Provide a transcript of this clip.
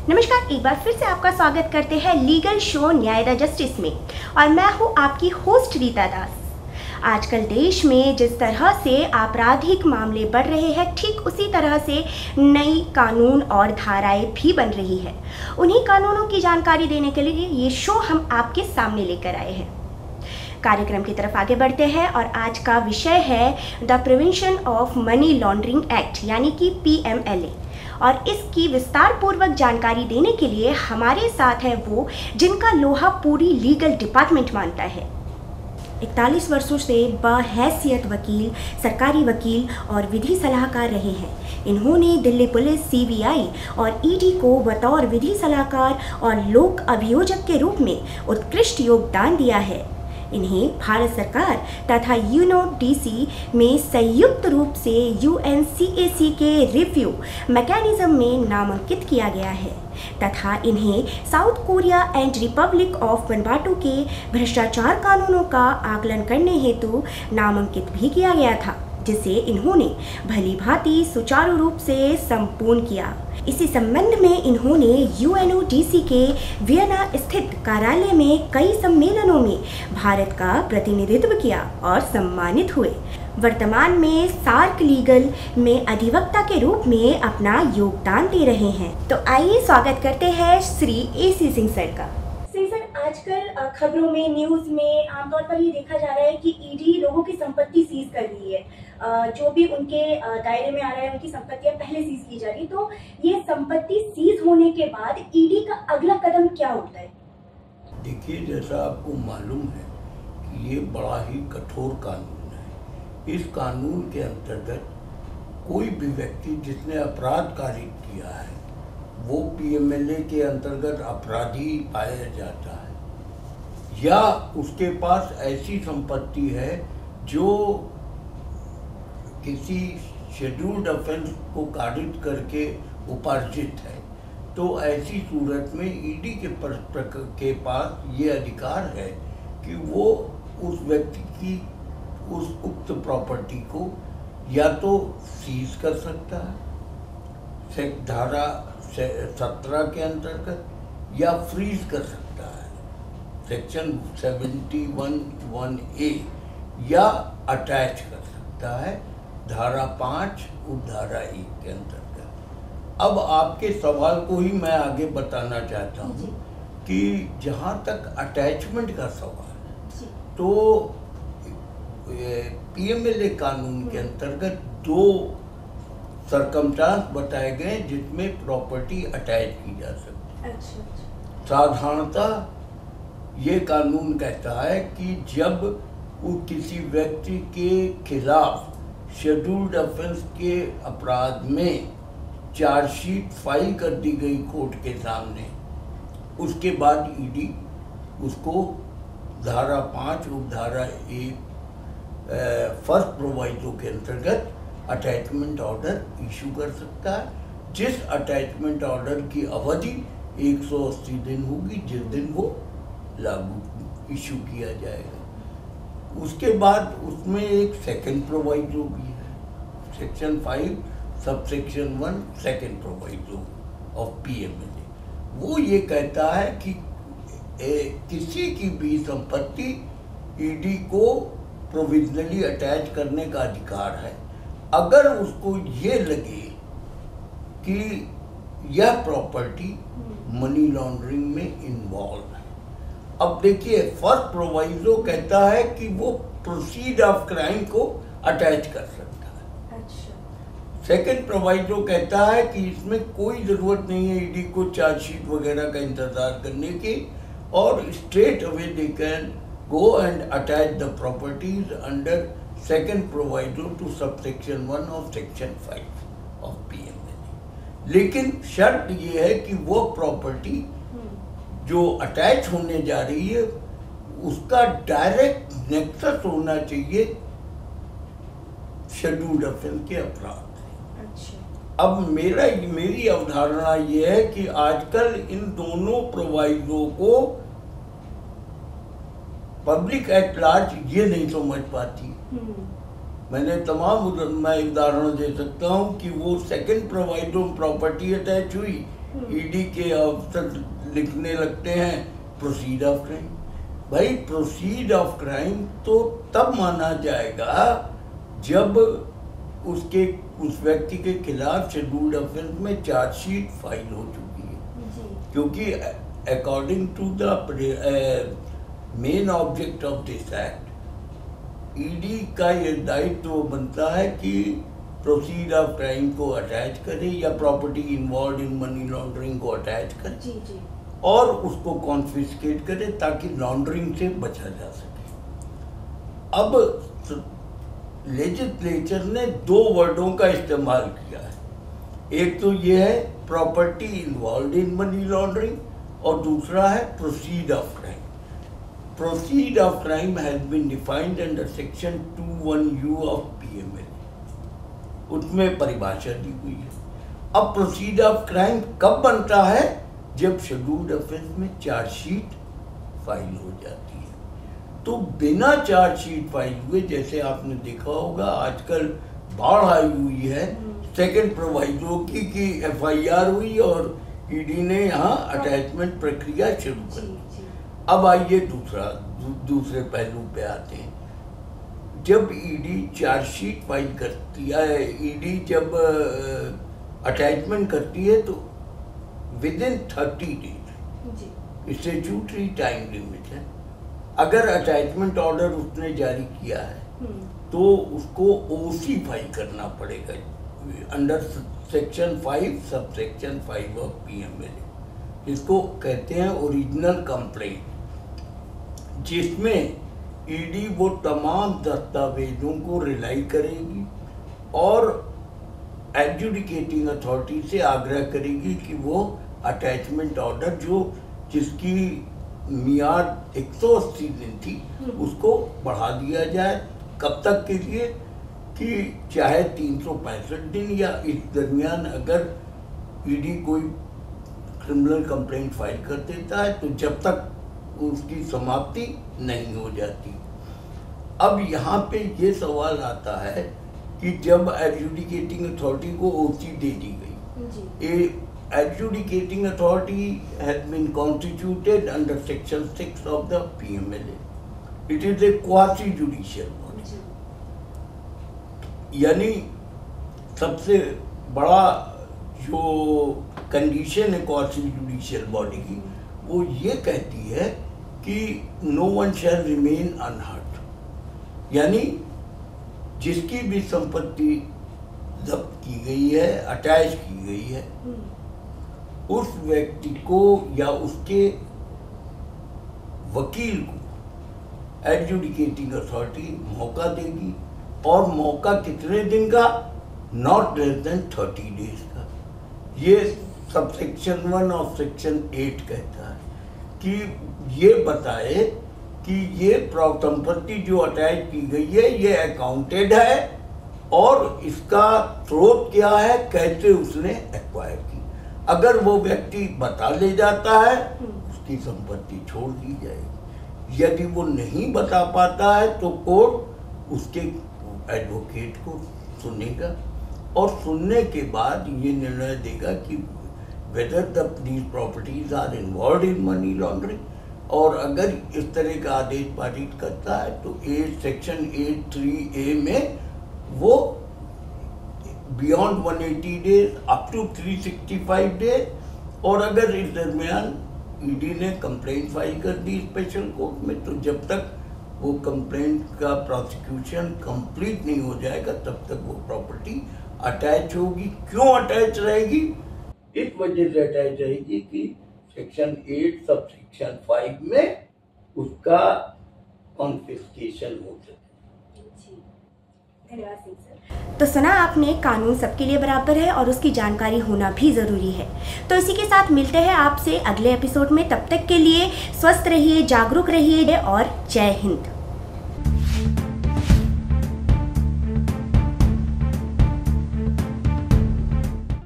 नमस्कार, एक बार फिर से आपका स्वागत करते हैं लीगल शो न्याय द जस्टिस में। और मैं हूं आपकी होस्ट रीता दास। आजकल देश में जिस तरह से आपराधिक मामले बढ़ रहे हैं, ठीक उसी तरह से नई कानून और धाराएं भी बन रही है। उन्हीं कानूनों की जानकारी देने के लिए ये शो हम आपके सामने लेकर आए हैं। कार्यक्रम की तरफ आगे बढ़ते हैं और आज का विषय है the prevention of money laundering act यानी कि PMLA। और इसकी विस्तार पूर्वक जानकारी देने के लिए हमारे साथ है वो जिनका लोहा पूरी लीगल डिपार्टमेंट मानता है। 41 वर्षों से बहैसियत वकील, सरकारी वकील और विधि सलाहकार रहे हैं। इन्होंने दिल्ली पुलिस, CBI और ED को बतौर विधि सलाहकार और लोक अभियोजक के रूप में उत्कृष्ट योगदान दिया है। इन्हें भारत सरकार तथा UNODC में संयुक्त रूप से UNCAC के रिव्यू मैकेनिज्म में नामांकित किया गया है तथा इन्हें South Korea and Republic of Vanuatu के भ्रष्टाचार कानूनों का आकलन करने हेतु नामांकित भी किया गया था, जिसे इन्होंने भली भांति सुचारू रूप से संपूर्ण किया। इसी संबंध में इन्होंने UNODC के वियना स्थित कार्यालय में कई सम्मेलनों में भारत का प्रतिनिधित्व किया और सम्मानित हुए। वर्तमान में सार्क लीगल में अधिवक्ता के रूप में अपना योगदान दे रहे हैं। तो आइए स्वागत करते हैं श्री AC सिंह सर का। सिंह सर, आजकल खबरों में, न्यूज में आमतौर पर ये देखा जा रहा है कि ED लोगों की संपत्ति सीज कर रही है। जो भी उनके दायरे में आ रहा है उनकी संपत्तियां पहले सीज की जा रही। तो ये संपत्ति सीज होने के बाद ED का अगला कदम क्या होता है? देखिए, जैसा आपको मालूम है कि ये बड़ा ही कठोर कानून है। इस कानून के अंतर्गत कोई भी व्यक्ति जिसने अपराध कारित किया है वो PMLA के अंतर्गत अपराधी पाया जाता है, या उसके पास ऐसी संपत्ति है जो किसी शेड्यूल्ड ऑफेंस को कारित करके उपार्जित है। तो ऐसी सूरत में ED के पास ये अधिकार है कि वो उस व्यक्ति की उस उक्त प्रॉपर्टी को या तो सीज कर सकता है धारा 17 के अंतर्गत, या फ्रीज कर सकता है सेक्शन 71(1)A, या अटैच कर सकता है धारा 5 उपधारा 1 के अंतर्गत। अब आपके सवाल को ही मैं आगे बताना चाहता हूँ कि जहाँ तक अटैचमेंट का सवाल है, तो PMLA कानून के अंतर्गत 2 सरकमस्टांस बताए गए जिसमें प्रॉपर्टी अटैच की जा सकती है। साधारणतः ये कानून कहता है कि जब वो किसी व्यक्ति के खिलाफ शेड्यूल्ड ऑफेंस के अपराध में चार्जशीट फाइल कर दी गई कोर्ट के सामने, उसके बाद ED उसको धारा 5 उपधारा 1 फर्स्ट प्रोवाइजो के अंतर्गत अटैचमेंट ऑर्डर इशू कर सकता है, जिस अटैचमेंट ऑर्डर की अवधि 180 दिन होगी जिस दिन वो लागू इशू किया जाएगा। उसके बाद उसमें एक सेकंड प्रोवाइजो भी है, section 5 subsection 1 second proviso of PMLA। वो ये कहता है कि किसी की भी संपत्ति ED को प्रोविजनली अटैच करने का अधिकार है अगर उसको ये लगे कि यह प्रॉपर्टी मनी लॉन्ड्रिंग में इन्वॉल्व है। अब देखिए, फर्स्ट प्रोवाइजो कहता है कि वो प्रोसीड ऑफ क्राइम को अटैच कर सकता है। सेकंड प्रोवाइजो कहता है कि इसमें कोई ज़रूरत नहीं है ED को चार्जशीट वगैरह का इंतज़ार करने की, और straight away they can go and attach the properties under second proviso to subsection 1 of section 5 of PMLA। लेकिन शर्त ये है कि वो प्रॉपर्टी जो अटैच होने जा रही है उसका डायरेक्ट नेक्सस होना चाहिए शेड्यूल्ड ऑफेंस के अपराध से। अब मेरी अवधारणा ये है कि आजकल इन दोनों प्रोवाइजो को पब्लिक एट लार्ज ये नहीं समझ पाती। मैंने मैं उदाहरण दे सकता हूँ कि वो सेकंड प्रोवाइडो प्रॉपर्टी अटैच हुई, ईडी के अफसर लिखने लगते हैं प्रोसीड ऑफ क्राइम। भाई प्रोसीड ऑफ क्राइम तो तब माना जाएगा जब उस व्यक्ति के खिलाफ शेड्यूल्ड ऑफेंस में चार्जशीट फाइल हो चुकी है, क्योंकि according to the main object of this act ED का ये दायित्व बनता है कि प्रोसीड ऑफ क्राइम को अटैच करे या property involve in money laundering को अटैच करे और उसको कॉन्फिस्केट करे ताकि लॉन्ड्रिंग से बचा जा सके। अब लेजिस्लेचर ने 2 वर्डों का इस्तेमाल किया है, एक तो ये है property involve in money laundering और दूसरा है proceed of crime. Proceed of crime has been defined under section 21U of PML, उसमें परिभाषा दी हुई है। अब प्रोसीड ऑफ क्राइम कब बनता है? जब शेड्यूल्ड ऑफेंस में चार्जशीट फाइल हो जाती है। तो बिना चार्जशीट फाइल हुए, जैसे आपने देखा होगा आजकल बाढ़ आई हुई है सेकंड प्रोवाइजो की कि FIR हुई और ईडी ने यहाँ अटैचमेंट प्रक्रिया शुरू कर दी। अब आइए दूसरे पहलू पे आते हैं। जब ईडी चार्जशीट फाइल करती है, ईडी जब अटैचमेंट करती है तो within 30 days statutory time limit है। अगर अटैचमेंट ऑर्डर उसने जारी किया है तो उसको OC फाइल करना पड़ेगा under section 5 sub section 5 of PML। इसको कहते हैं ओरिजिनल कंप्लेंट, जिसमें ईडी वो तमाम दस्तावेजों को रिलाई करेगी और एडजुडिकेटिंग अथॉरिटी से आग्रह करेगी कि वो अटैचमेंट ऑर्डर जिसकी मियाद 180 दिन थी उसको बढ़ा दिया जाए। कब तक के लिए? कि चाहे 365 दिन या इस दरमियान अगर ईडी कोई क्रिमिनल कंप्लेंट फाइल कर देता है तो जब तक उसकी समाप्ति नहीं हो जाती। अब यहाँ पे ये सवाल आता है कि जब एडजुडिकेटिंग अथॉरिटी को OC दे दी गई, adjudicating authority has been constituted under section 6 of the PMLA। It is a quasi judicial body, यानी सबसे बड़ा जो कंडीशन है क्वासी जुडिशियल बॉडी की वो ये कहती है कि no one shall remain unhurt, यानी जिसकी भी संपत्ति जब्त की गई है, अटैच की गई है, उस व्यक्ति को या उसके वकील को एडजुडिकेटिंग अथॉरिटी मौका देगी। और मौका कितने दिन का? नॉट लेस देन 30 डेज का। ये सबसेक्शन 1 ऑफ सेक्शन 8 कहता है कि ये बताए कि ये संपत्ति जो अटैच की गई है ये अकाउंटेड है और इसका स्रोत क्या है, कैसे उसने एक्वायर की। अगर वो व्यक्ति बता ले जाता है उसकी संपत्ति छोड़ दी जाएगी। यदि वो नहीं बता पाता है तो कोर्ट उसके एडवोकेट को सुनेगा और सुनने के बाद ये निर्णय देगा कि whether these properties are involve in money laundering. और अगर इस तरह का आदेश पारित करता है तो सेक्शन 8(3)A में वो beyond 180 days up to 365 days, और अगर इस दरमियान ईडी ने कंप्लेंट फाइल कर दी स्पेशल कोर्ट में तो जब तक वो कंप्लेंट का प्रोसिक्यूशन कंप्लीट नहीं हो जाएगा तब तक वो प्रॉपर्टी अटैच होगी। क्यों अटैच रहेगी? इस वजह से अटैच रहेगी कि सेक्शन 8 सब सेक्शन 5 में उसका कॉन्फिस्केशन हो सके। धन्यवाद सिंह सर। तो सुना आपने, कानून सबके लिए बराबर है और उसकी जानकारी होना भी ज़रूरी है। तो इसी के साथ मिलते हैं आपसे अगले एपिसोड में। तब तक के लिए स्वस्थ रहिए, जागरूक रहिए और जय हिंद।